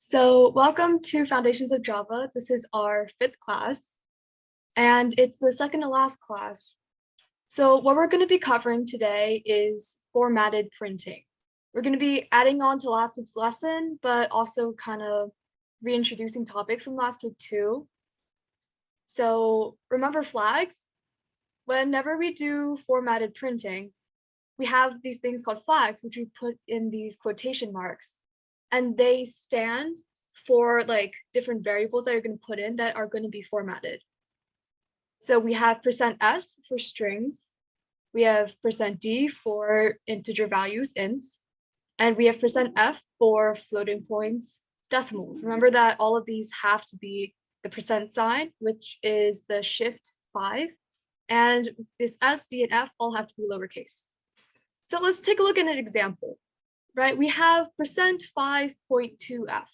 So welcome to Foundations of Java. This is our 5th class, and it's the second to last class. So what we're going to be covering today is formatted printing. We're going to be adding on to last week's lesson, but also kind of reintroducing topics from last week too. So remember flags? Whenever we do formatted printing, we have these things called flags, which we put in these quotation marks, and they stand for like different variables that you're going to put in that are going to be formatted. So we have %s for strings, we have %d for integer values, ints, and we have %f for floating points, decimals. Remember that all of these have to be the % sign, which is the shift 5, and this s, d, and f all have to be lowercase. So let's take a look at an example, right? We have %5.2f.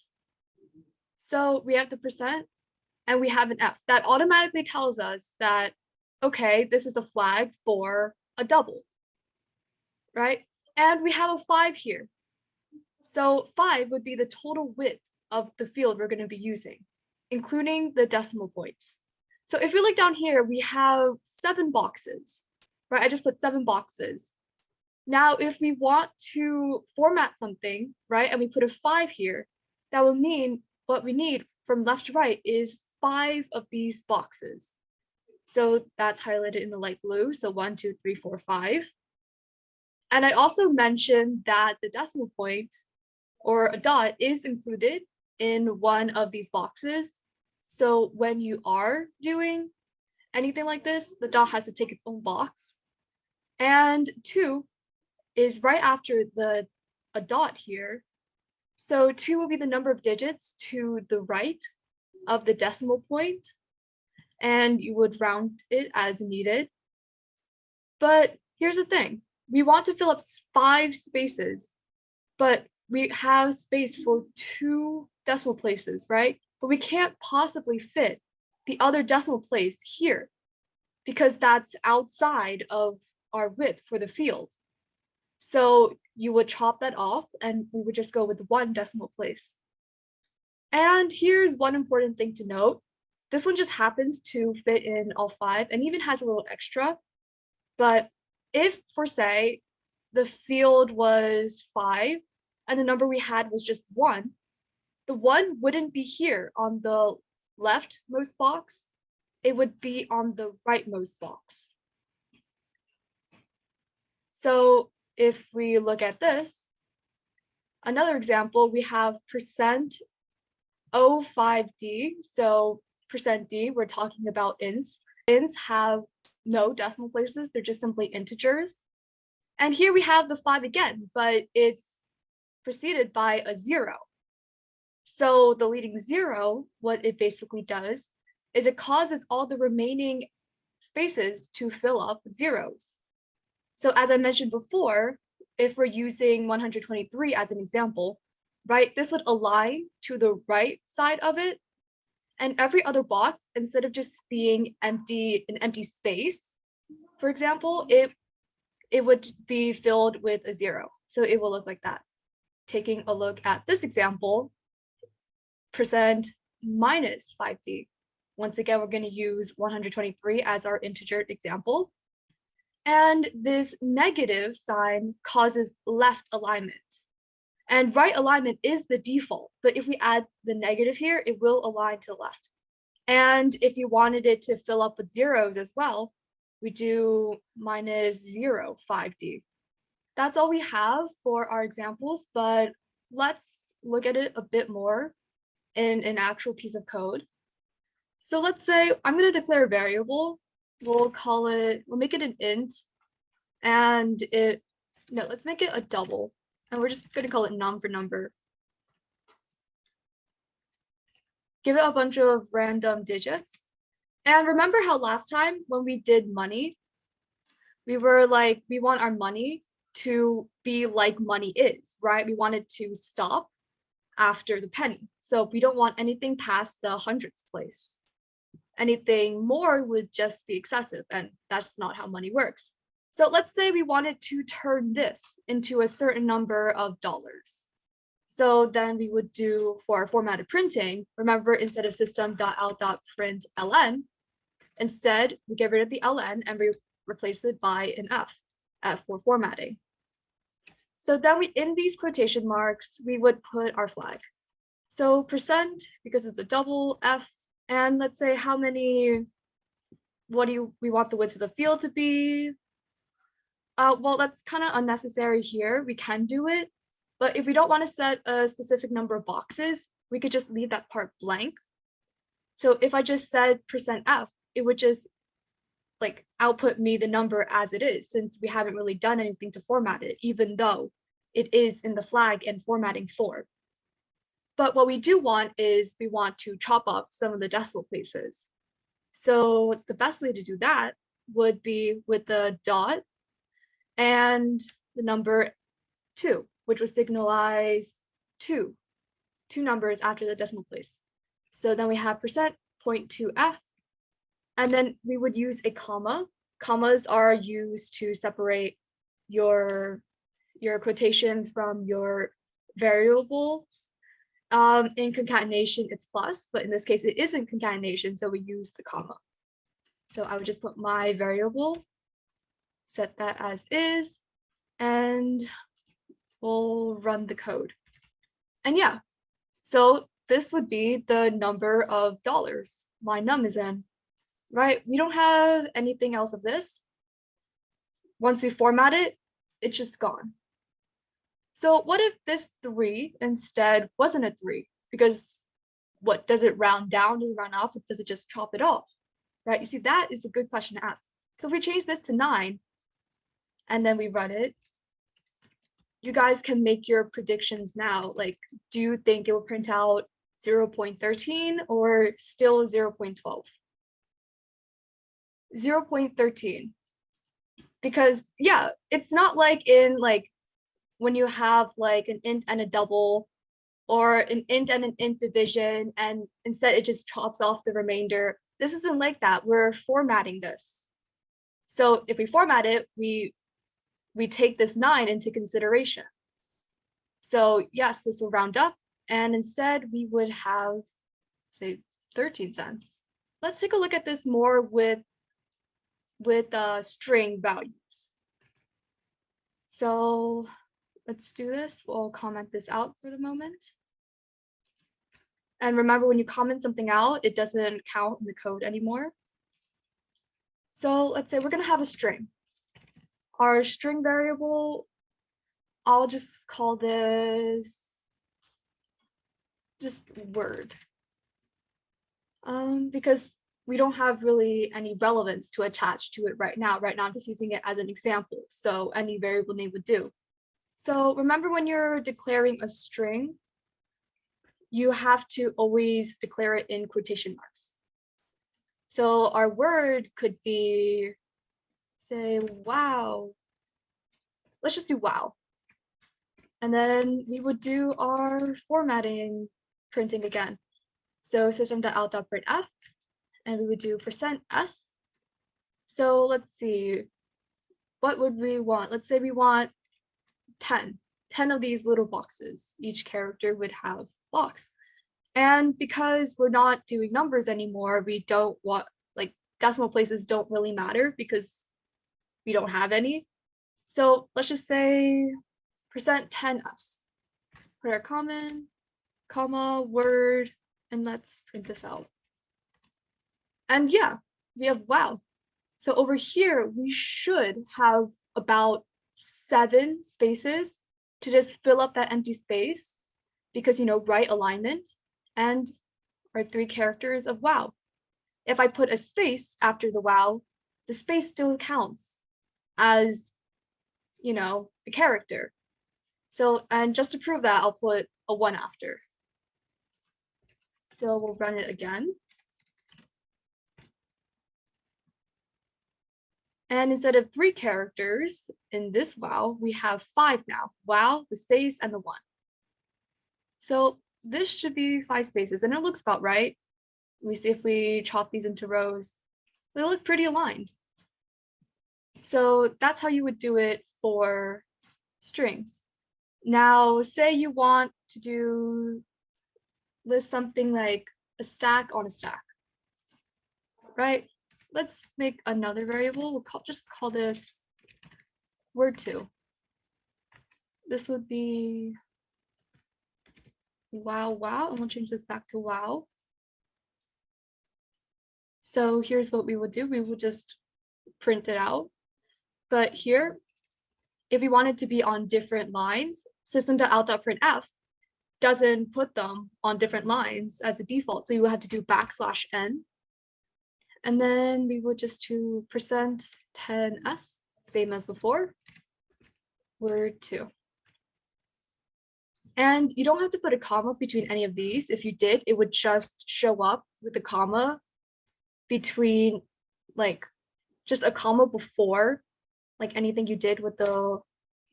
So we have the percent and we have an f. That automatically tells us that, okay, this is a flag for a double, right? And we have a 5 here. So 5 would be the total width of the field we're going to be using, including the decimal points. So if we look down here, we have 7 boxes, right? I just put 7 boxes. Now, if we want to format something, right, and we put a 5 here, that would mean what we need from left to right is 5 of these boxes. So that's highlighted in the light blue. So 1, 2, 3, 4, 5. And I also mentioned that the decimal point or a dot is included in one of these boxes. So when you are doing anything like this, the dot has to take its own box. And 2 is right after a dot here. So 2 will be the number of digits to the right of the decimal point, and you would round it as needed. But here's the thing, we want to fill up 5 spaces, but we have space for 2 decimal places, right? But we can't possibly fit the other decimal place here because that's outside of our width for the field. So you would chop that off and we would just go with 1 decimal place. And here's one important thing to note. This one just happens to fit in all 5 and even has a little extra. But if, for say, the field was 5 and the number we had was just 1, the 1 wouldn't be here on the leftmost box. It would be on the rightmost box. So if we look at this, another example, we have %O5D. So %D, we're talking about ints. Ints have no decimal places, they're just simply integers. And here we have the 5 again, but it's preceded by a 0. So the leading 0, what it basically does is it causes all the remaining spaces to fill up with zeros. So as I mentioned before, if we're using 123 as an example, right, this would align to the right side of it. And every other box, instead of just being empty, an empty space, for example, it would be filled with a 0. So it will look like that. Taking a look at this example, %-5D. Once again, we're going to use 123 as our integer example. And this negative sign causes left alignment. And right alignment is the default, but if we add the negative here, it will align to the left. And if you wanted it to fill up with zeros as well, we do -0, 5D. That's all we have for our examples, but let's look at it a bit more in an actual piece of code. So let's say I'm going to declare a variable. We'll make it an int, and let's make it a double, and we're just going to call it num for number. Give it a bunch of random digits. And remember how last time when we did money, we were like, we want our money to be like money is, right? We want it to stop after the penny. So we don't want anything past the hundreds place. Anything more would just be excessive, and that's not how money works. So let's say we wanted to turn this into a certain number of dollars. So then we would do for our formatted printing, remember instead of system.out.println, instead we get rid of the ln and we replace it by an f for formatting. So then in these quotation marks, we would put our flag. So %, because it's a double F, and let's say how many, we want the width of the field to be? Well, that's kind of unnecessary here. We can do it, but if we don't want to set a specific number of boxes, we could just leave that part blank. So if I just said %F, it would just like output me the number as it is, since we haven't really done anything to format it, even though it is in the flag and formatting form. But what we do want is we want to chop off some of the decimal places. So the best way to do that would be with the dot and the number 2, which would signalize two numbers after the decimal place. So then we have %.2f, and then we would use a comma. Commas are used to separate your quotations from your variables. In concatenation, it's plus, but in this case, it isn't concatenation, so we use the comma. So I would just put my variable, set that as is, and we'll run the code. And yeah, so this would be the number of dollars my num is in, right? We don't have anything else of this. Once we format it, it's just gone. So what if this 3 instead wasn't a 3? Because what, does it round down, does it round up, or does it just chop it off? Right, you see, that is a good question to ask. So if we change this to 9, and then we run it, you guys can make your predictions now. Like, do you think it will print out 0.13 or still 0.12? 0.13. Because yeah, it's not like in like when you have like an int and a double, or an int and an int division, and instead it just chops off the remainder. This isn't like that. We're formatting this. So if we format it, we take this 9 into consideration. So yes, this will round up, and instead we would have, say, 13 cents. Let's take a look at this more with string values. So let's do this. We'll comment this out for the moment. And remember, when you comment something out, it doesn't count in the code anymore. So let's say we're going to have a string. Our string variable, I'll just call this just word. Because we don't have really any relevance to attach to it right now. Right now, I'm just using it as an example. So any variable name would do. So remember, when you're declaring a string, you have to always declare it in quotation marks. So our word could be, say, wow. Let's just do wow. And then we would do our formatting printing again. So system.out.printf, and we would do %s. So let's see, what would we want? Let's say we want 10 of these little boxes. Each character would have a box. And because we're not doing numbers anymore, we don't want, like, decimal places don't really matter because we don't have any. So let's just say %10s. Put our comma, word, and let's print this out. And yeah, we have wow. So over here, we should have about 7 spaces to just fill up that empty space, because, you know, right alignment, and our 3 characters of wow. If I put a space after the wow, the space still counts as, you know, a character. So, and just to prove that, I'll put a 1 after. So we'll run it again. And instead of 3 characters in this wow, we have 5 now. Wow, the space, and the 1. So this should be 5 spaces, and it looks about right. We see if we chop these into rows, they look pretty aligned. So that's how you would do it for strings. Now, say you want to do list something like a stack on a stack, right? Let's make another variable. We'll just call this word2. This would be wow. And we'll change this back to wow. So here's what we would do. We would just print it out. But here, if we want it to be on different lines, system.out.printf doesn't put them on different lines as a default. So you would have to do \n. And then we would just do %10s, same as before, word2. And you don't have to put a comma between any of these. If you did, it would just show up with a comma between, like, just a comma before, like anything you did with the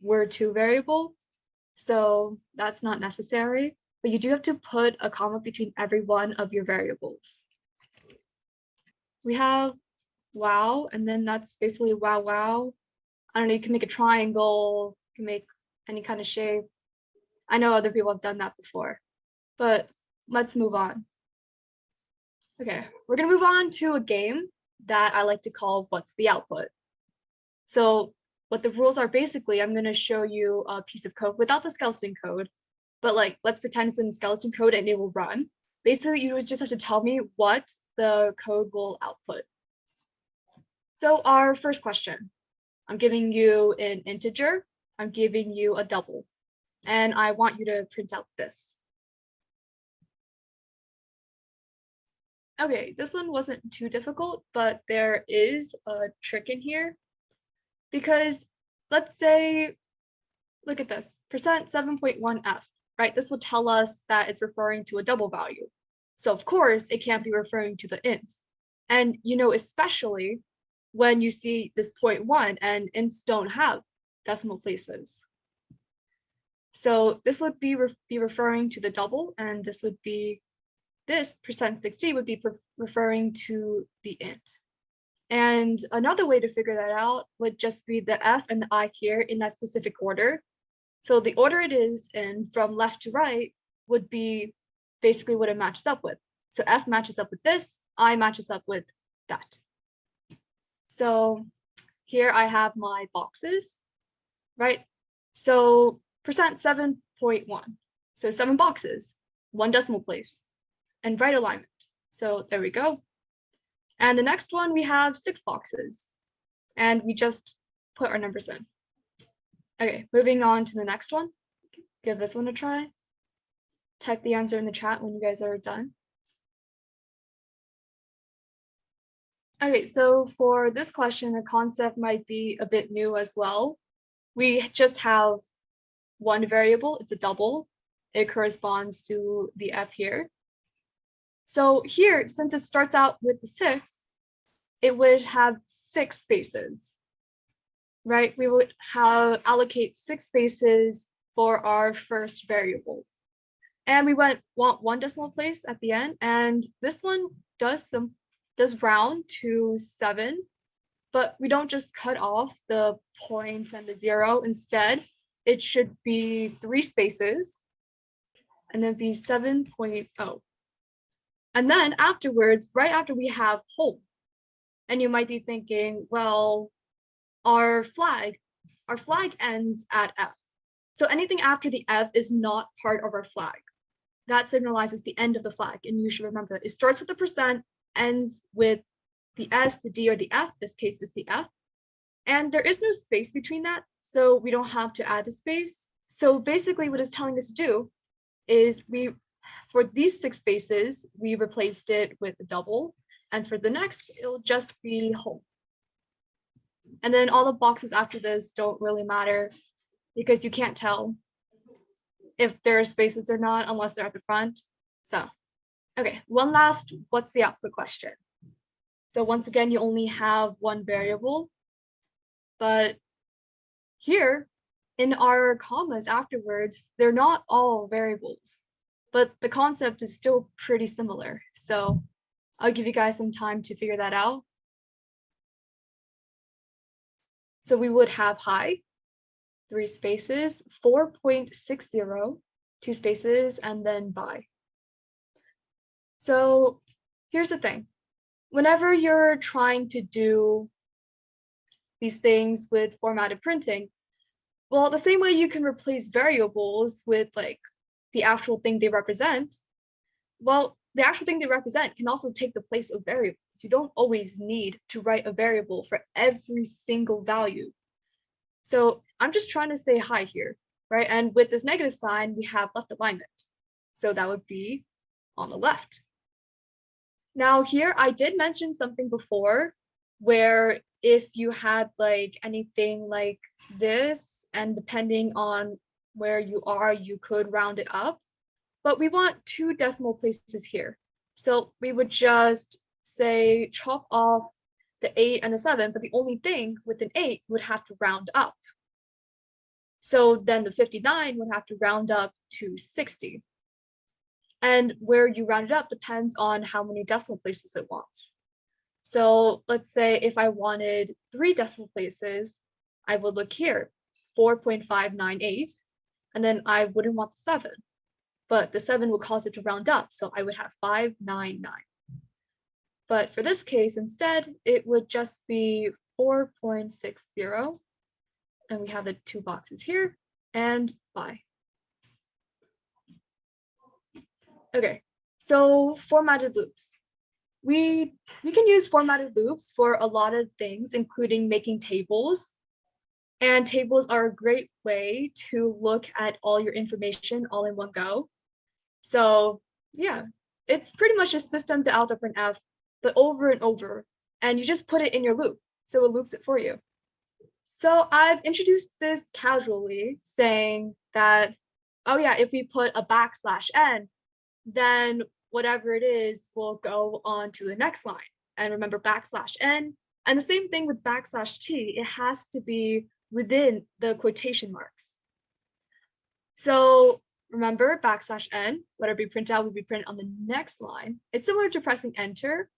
word2 variable. So that's not necessary, but you do have to put a comma between every one of your variables. We have wow, and then that's basically wow. I don't know, you can make a triangle, you can make any kind of shape. I know other people have done that before, but let's move on. Okay, we're gonna move on to a game that I like to call What's the Output? So what the rules are, basically, I'm gonna show you a piece of code without the skeleton code, but like, let's pretend it's in the skeleton code and it will run. Basically, you just have to tell me what the code will output. So our first question, I'm giving you an integer, I'm giving you a double, and I want you to print out this. Okay, this one wasn't too difficult, but there is a trick in here, because let's say, look at this, %7.1f, right? This will tell us that it's referring to a double value. So of course, it can't be referring to the int. And you know, especially when you see this 0.1 and ints don't have decimal places. So this would be referring to the double, and this would be, this %60 would be referring to the int. And another way to figure that out would just be the f and the I here in that specific order. So the order it is in from left to right would be basically what it matches up with. So f matches up with this, I matches up with that. So here I have my boxes, right? So %7.1. So 7 boxes, 1 decimal place, and right alignment. So there we go. And the next one, we have 6 boxes, and we just put our numbers in. Okay, moving on to the next one. Give this one a try. Type the answer in the chat when you guys are done. Okay, so for this question, the concept might be a bit new as well. We just have one variable, it's a double. It corresponds to the f here. So here, since it starts out with the 6, it would have 6 spaces, right? We would allocate 6 spaces for our first variable. And we want 1 decimal place at the end, and this one does round to 7, but we don't just cut off the points and the 0. Instead, it should be 3 spaces, and then be 7.0. And then afterwards, right after we have home, and you might be thinking, well, our flag ends at F. So anything after the F is not part of our flag. That signalizes the end of the flag, and you should remember that it starts with the %, ends with the S, the D, or the F. This case is the F. And there is no space between that, so we don't have to add a space. So basically what it's telling us to do is for these 6 spaces, we replaced it with a double, and for the next, it'll just be home. And then all the boxes after this don't really matter because you can't tell if there are spaces or not unless they're at the front. So, okay, one last what's the output question. So once again, you only have one variable, but here in our commas afterwards, they're not all variables, but the concept is still pretty similar. So I'll give you guys some time to figure that out. So we would have high, 3 spaces, 4.60, two spaces, and then by. So here's the thing. Whenever you're trying to do these things with formatted printing, well, the same way you can replace variables with like the actual thing they represent, well, the actual thing they represent can also take the place of variables. You don't always need to write a variable for every single value. So I'm just trying to say hi here, right? And with this negative sign, we have left alignment. So that would be on the left. Now here, I did mention something before where if you had like anything like this, and depending on where you are, you could round it up, but we want two decimal places here. So we would just say chop off the 8 and the 7, but the only thing with an 8 would have to round up. So then the 59 would have to round up to 60. And where you round it up depends on how many decimal places it wants. So let's say if I wanted 3 decimal places, I would look here, 4.598, and then I wouldn't want the 7, but the 7 would cause it to round up, so I would have 599. But for this case, instead, it would just be 4.60, and we have the 2 boxes here, and by. Okay, so formatted loops. We can use formatted loops for a lot of things, including making tables. And tables are a great way to look at all your information all in one go. So yeah, it's pretty much a system to out of printf, but over and over, and you just put it in your loop, so it loops it for you. So I've introduced this casually, saying that, oh yeah, if we put a \n, then whatever it is will go on to the next line. And remember \n, and the same thing with \t, it has to be within the quotation marks. So remember \n, whatever we print out will be printed on the next line. It's similar to pressing enter,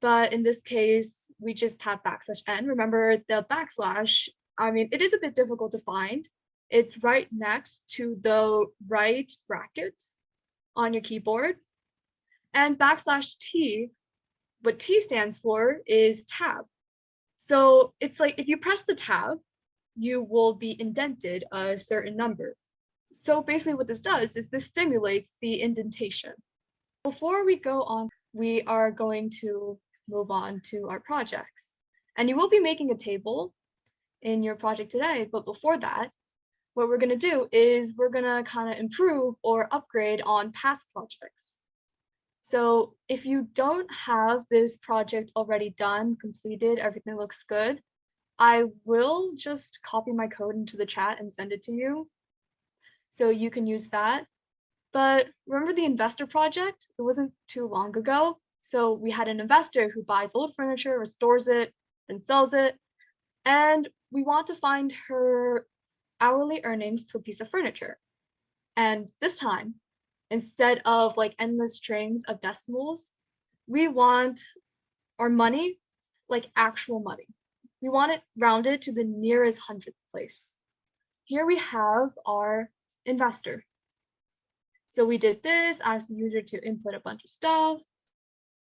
but in this case, we just have \n. Remember the backslash, I mean, it is a bit difficult to find. It's right next to the right bracket on your keyboard. And \t, what T stands for is tab. So it's like if you press the tab, you will be indented a certain number. So basically what this does is this stimulates the indentation. Before we go on, we are going to move on to our projects. And you will be making a table in your project today, but before that, what we're going to do is we're going to kind of improve or upgrade on past projects. So if you don't have this project already done, completed, everything looks good, I will just copy my code into the chat and send it to you, so you can use that. But remember the investor project? It wasn't too long ago. So we had an investor who buys old furniture, restores it, then sells it. And we want to find her hourly earnings per piece of furniture. And this time, instead of like endless strings of decimals, we want our money like actual money. We want it rounded to the nearest hundredth place. Here we have our investor. So we did this, asked the user to input a bunch of stuff,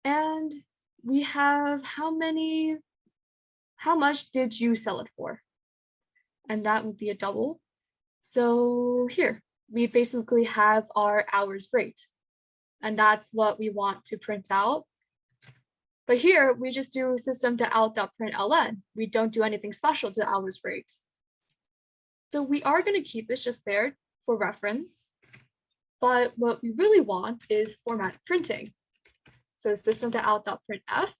and we have how much did you sell it for? And that would be a double. So here, we basically have our hours rate, and that's what we want to print out. But here we just do system to out.println. We don't do anything special to hours rate. So we are going to keep this just there for reference. But what we really want is format printing. So system to out.printf.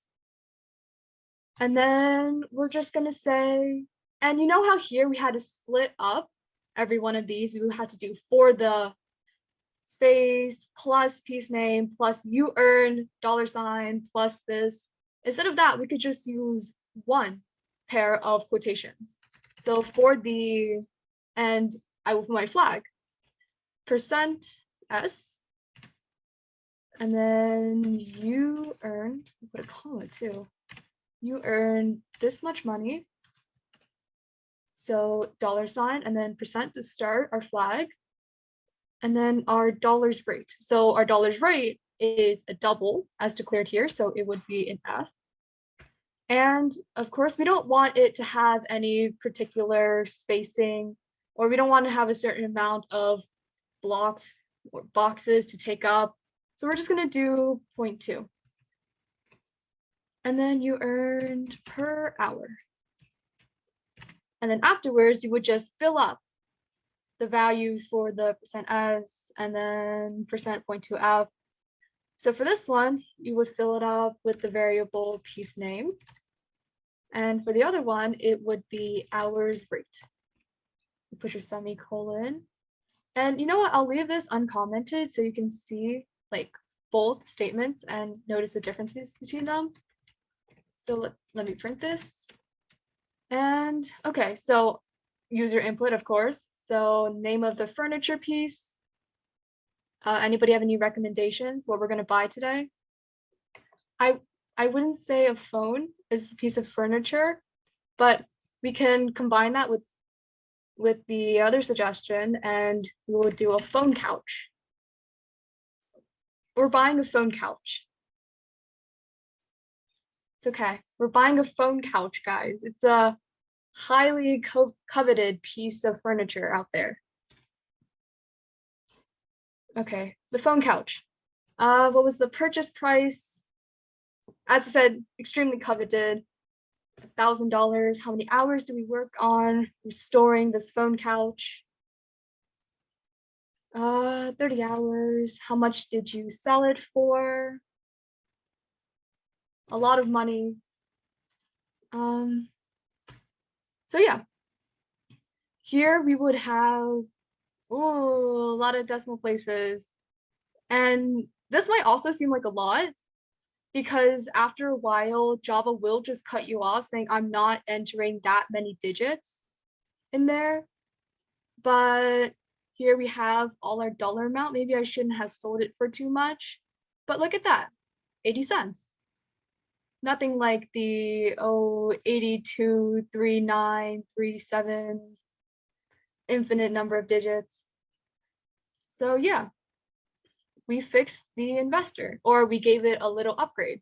And then we're just going to say, and you know how here we had to split up every one of these? We had to do for the space plus piece name plus you earn $sign plus this. Instead of that, we could just use one pair of quotations. So for the, and I will put my flag, %s, and then you earn, put a comma too, you earn this much money. So $sign and then % to start our flag. And then our dollars rate. So our dollars rate is a double as declared here, so it would be an F. And of course, we don't want it to have any particular spacing, or we don't want to have a certain amount of blocks or boxes to take up. So we're just going to do 0.2. And then you earned per hour. And then afterwards, you would just fill up the values for the %s and then %.2f. So for this one, you would fill it up with the variable piece name. And for the other one, it would be hours rate. You put your semicolon. And you know what? I'll leave this uncommented so you can see like both statements and notice the differences between them. So let me print this. And okay, so user input, of course. So name of the furniture piece. Anybody have any recommendations what we're going to buy today? I wouldn't say a phone is a piece of furniture, but we can combine that with the other suggestion and we will do a phone couch. We're buying a phone couch. It's okay. We're buying a phone couch, guys. It's a highly coveted piece of furniture out there. Okay, the phone couch. What was the purchase price? As I said, extremely coveted. $1,000. How many hours do we work on restoring this phone couch? 30 hours. How much did you sell it for? A lot of money. So yeah, here we would have a lot of decimal places. And this might also seem like a lot because after a while, Java will just cut you off saying, I'm not entering that many digits in there. But here we have all our dollar amount. Maybe I shouldn't have sold it for too much, but look at that, 80 cents. Nothing like the 82, 39, 37, infinite number of digits. So yeah, we fixed the investor, or we gave it a little upgrade.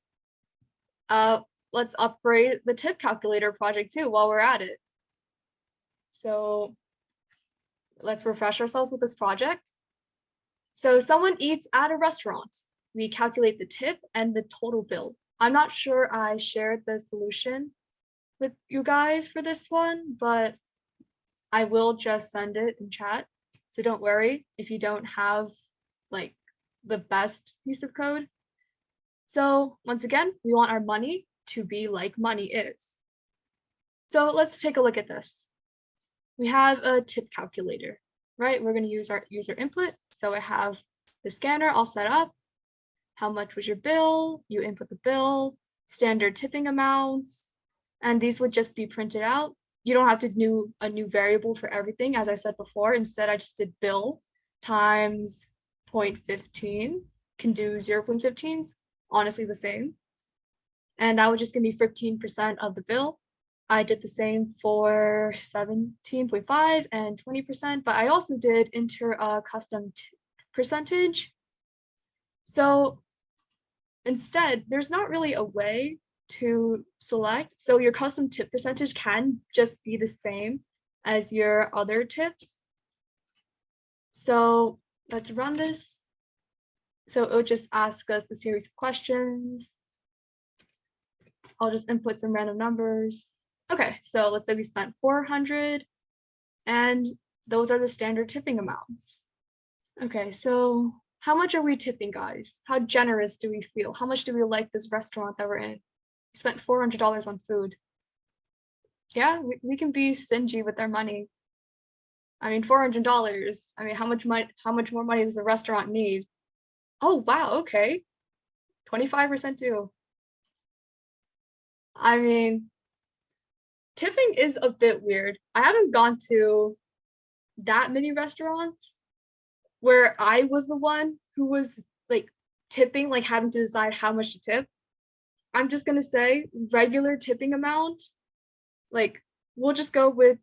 Let's upgrade the tip calculator project too while we're at it. So let's refresh ourselves with this project. So someone eats at a restaurant. We calculate the tip and the total bill. I'm not sure I shared the solution with you guys for this one, but I will just send it in chat. So don't worry if you don't have like the best piece of code. So once again, we want our money to be like money is. So let's take a look at this. We have a tip calculator, right? We're going to use our user input. So I have the scanner all set up. How much was your bill? You input the bill, standard tipping amounts, and these would just be printed out. You don't have to do a new variable for everything, as I said before. Instead, I just did bill times 0.15, can do 0.15s, honestly the same. And that would just give me 15% of the bill. I did the same for 17.5 and 20%, but I also did enter a custom percentage. So instead, there's not really a way to select. So your custom tip percentage can just be the same as your other tips. So let's run this. So it'll just ask us the series of questions. I'll just input some random numbers. Okay, so let's say we spent 400 and those are the standard tipping amounts. Okay, so how much are we tipping, guys? How generous do we feel? How much do we like this restaurant that we're in? We spent $400 on food. Yeah, we can be stingy with our money. I mean, $400. I mean, how much more money does a restaurant need? Oh, wow, okay. 25% too. I mean, tipping is a bit weird. I haven't gone to that many restaurants where I was the one who was like tipping, like having to decide how much to tip. I'm just gonna say regular tipping amount, like we'll just go with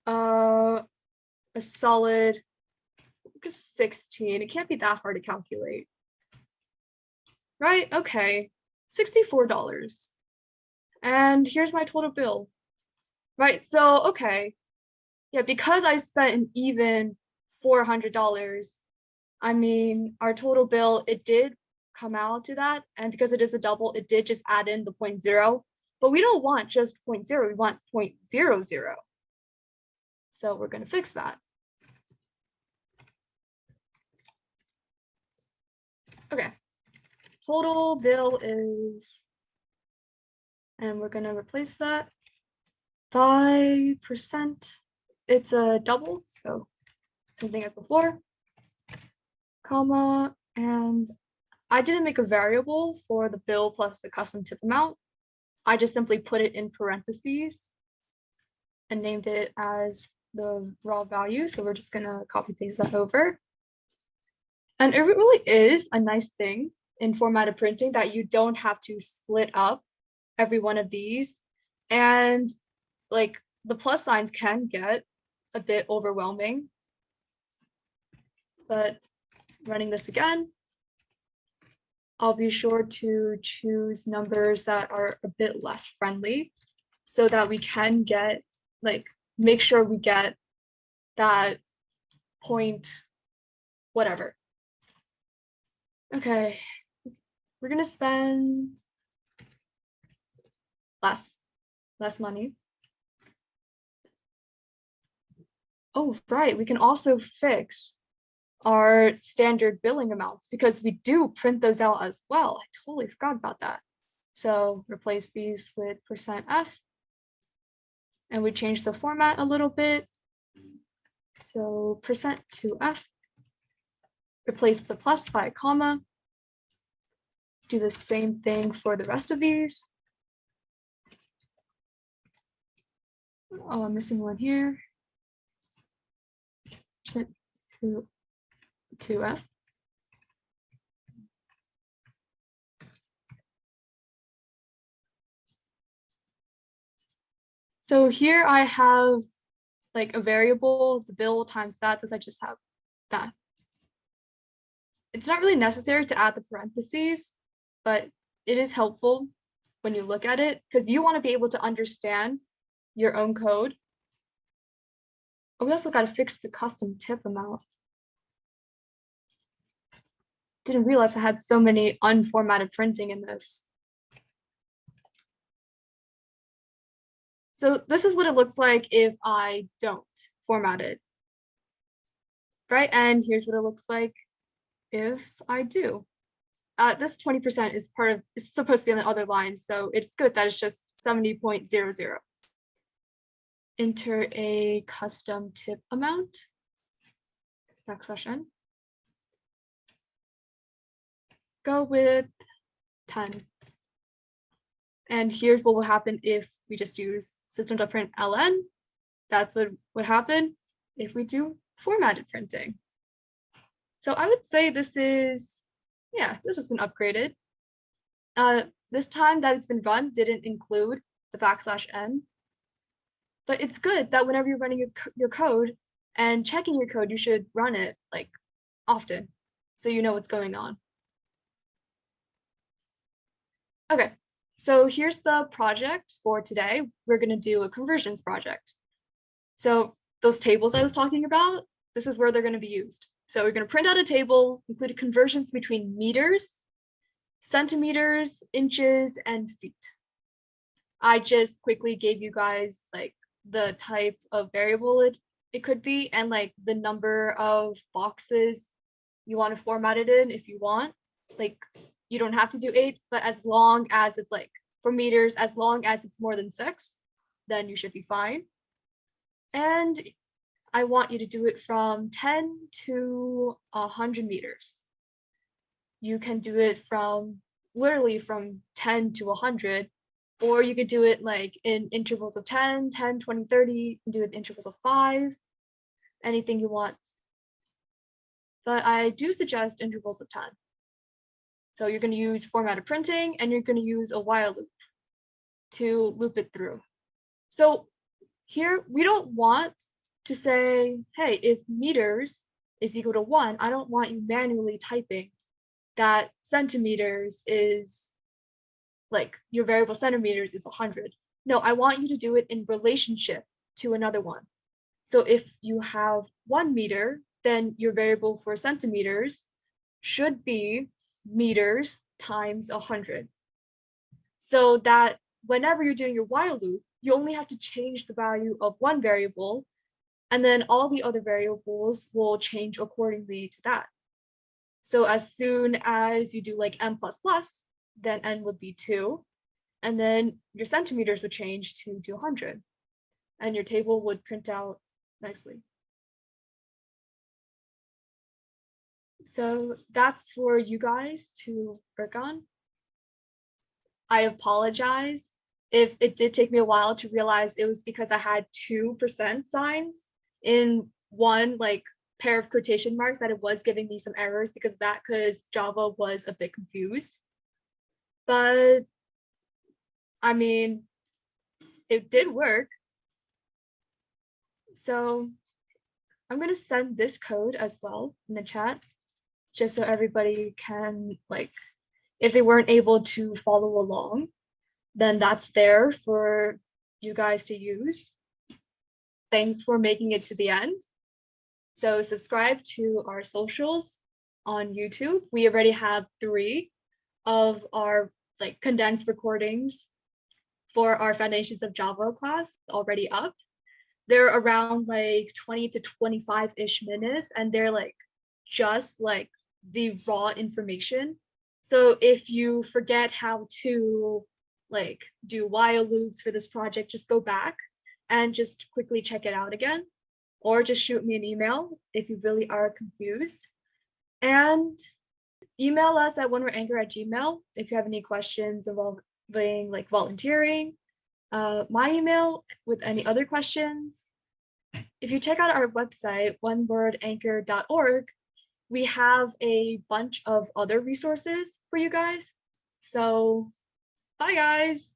a solid just 16. It can't be that hard to calculate. Right? Okay. $64. And here's my total bill. Right, so okay. Yeah, because I spent an even $400, I mean, our total bill, it did come out to that. And because it is a double, it did just add in the 0.0. But we don't want just 0.0, we want 0.00. So we're going to fix that. Okay, total bill is, and we're going to replace that 5%. It's a double, so same thing as before, comma, and I didn't make a variable for the bill plus the custom tip amount. I just simply put it in parentheses and named it as the raw value. So we're just gonna copy paste that over. And it really is a nice thing in formatted printing that you don't have to split up every one of these. And like the plus signs can get a bit overwhelming, but running this again, I'll be sure to choose numbers that are a bit less friendly so that we can get, like, make sure we get that point, whatever. Okay, we're gonna spend less money. Oh, right, we can also fix our standard billing amounts because we do print those out as well. I totally forgot about that. So replace these with %F and we change the format a little bit. So %2F, replace the plus by a comma. Do the same thing for the rest of these. Oh, I'm missing one here. %2F. So here I have like a variable, the bill times that, this I just have that. It's not really necessary to add the parentheses, but it is helpful when you look at it because you want to be able to understand your own code. Oh, we also got to fix the custom tip amount. Didn't realize I had so many unformatted printing in this. So this is what it looks like if I don't format it, right? And here's what it looks like if I do. This 20% is supposed to be on the other line, so it's good that it's just 70.00. Enter a custom tip amount, \n. Go with 10. And here's what will happen if we just use system.println. That's what would happen if we do formatted printing. So I would say this is, yeah, this has been upgraded. This time that it's been run didn't include the \n. But it's good that whenever you're running your code and checking your code, you should run it like often so you know what's going on. Okay, so here's the project for today. We're going to do a conversions project. So those tables I was talking about, this is where they're going to be used. So we're going to print out a table, including conversions between meters, centimeters, inches, and feet. I just quickly gave you guys like the type of variable it could be and like the number of boxes you want to format it in if you want. Like you don't have to do 8, but as long as it's like for meters, as long as it's more than 6, then you should be fine. And I want you to do it from 10 to 100 meters. You can do it from literally from 10 to 100, or you could do it like in intervals of 10, 10, 20, 30, you can do it in intervals of 5, anything you want. But I do suggest intervals of 10. So you're going to use formatted printing and you're going to use a while loop to loop it through. So here we don't want to say, hey, if meters is equal to 1, I don't want you manually typing that centimeters is like your variable centimeters is 100. No, I want you to do it in relationship to another one. So if you have 1 meter, then your variable for centimeters should be meters times 100. So that whenever you're doing your while loop, you only have to change the value of one variable, and then all the other variables will change accordingly to that. So as soon as you do like n++, then n would be 2, and then your centimeters would change to 200, and your table would print out nicely. So that's for you guys to work on. I apologize if it did take me a while to realize it was because I had 2% signs in one like pair of quotation marks, that it was giving me some errors because Java was a bit confused. But I mean, it did work. So I'm going to send this code as well in the chat, just so everybody can, like, if they weren't able to follow along, then that's there for you guys to use. Thanks for making it to the end. So subscribe to our socials on YouTube. We already have 3 of our like condensed recordings for our Foundations of Java class already up. They're around like 20 to 25-ish minutes, and they're like just like the raw information. So if you forget how to like do while loops for this project, just go back and just quickly check it out again, or just shoot me an email if you really are confused. And email us at onewordanchor@gmail.com if you have any questions involving like volunteering, my email with any other questions. If you check out our website, onewordanchor.org, we have a bunch of other resources for you guys. So bye guys.